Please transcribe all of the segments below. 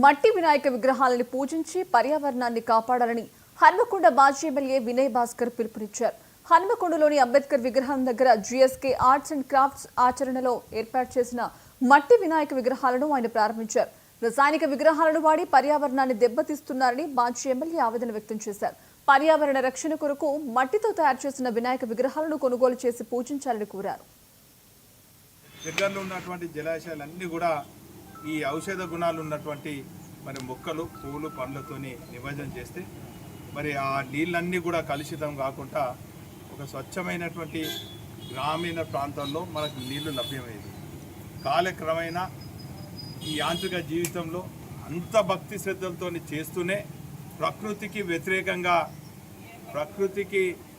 మట్టి వినాయక విగ్రహాలను పూజించి పర్యావరణాన్ని కాపాడాలని హన్మకొండ మాజీ ఎమ్మెల్యే వినయ్ భాస్కర్ పిలుపునిచ్చారు. హన్మకొండలోని అంబేద్కర్ విగ్రహం దగ్గర జీఎస్కే ఆర్ట్స్ అండ్ క్రాఫ్ట్స్ ఆచరణలో ఏర్పాటు చేసిన మట్టి వినాయక విగ్రహాలను ఆయన ప్రారంభించారు. రసాయనిక విగ్రహాలను వాడి పర్యావరణాన్ని దెబ్బతీస్తున్నారని మాజీ ఎమ్మెల్యే ఆవేదన వ్యక్తం చేశారు. పర్యావరణ రక్షణ కొరకు మట్టితో తయారు చేసిన వినాయక విగ్రహాలను కొనుగోలు చేసి పూజించాలని కోరారు. దగ్గరలో ఉన్నటువంటి జలాశయాలన్నీ కూడా ఈ ఔషధ గుణాలు ఉన్నటువంటి మరి మొక్కలు పూలు పండ్లతోని నిమజ్జనం చేస్తే మరి ఆ నీళ్ళన్నీ కూడా కలుషితం కాకుండా ఒక స్వచ్ఛమైనటువంటి గ్రామీణ ప్రాంతాల్లో మనకు నీళ్లు లభ్యమయ్యేది. కాలక్రమేణా ఈ యాంత్రిక జీవితంలో అంత భక్తి శ్రద్ధలతో చేస్తూనే ప్రకృతికి వ్యతిరేకంగా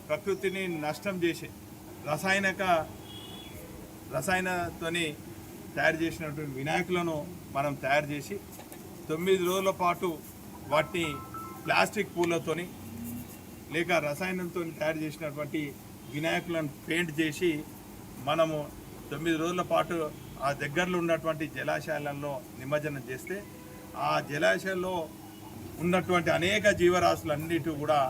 ప్రకృతిని నష్టం చేసే రసాయనతోని తయారు చేసినటువంటి వినాయకులను మనం తయారు చేసి 9 రోజుల పాటు వాటిని ప్లాస్టిక్ పూలతోని లేక రసాయనంతో తయారు చేసినటువంటి వినాయకులను పెయింట్ చేసి మనము 9 రోజుల పాటు ఆ దగ్గరలో ఉన్నటువంటి జలాశయాలలో నిమజ్జనం చేస్తే ఆ జలాశయాల్లో ఉన్నటువంటి అనేక జీవరాశులన్నిటి కూడా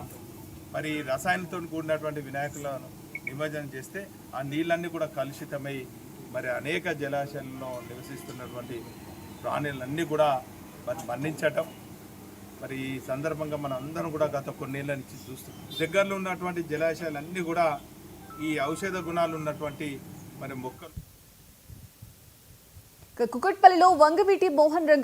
మరి రసాయనంతో కూడినటువంటి వినాయకులను నిమజ్జనం చేస్తే ఆ నీళ్ళన్నీ కూడా కలుషితమై మరి అనేక జలాశయాల్లో నివసిస్తున్నటువంటి ప్రాణులన్నీ కూడా మరి మరణించటం మరి ఈ సందర్భంగా మనం అందరం కూడా గత కొన్నేళ్ల నుంచి చూస్తున్నాం. దగ్గరలో ఉన్నటువంటి జలాశయాలన్నీ కూడా ఈ ఔషధ గుణాలు ఉన్నటువంటి మరి మొక్కలు. కుకట్పల్లిలో వంగవీటి మోహన్ రంగ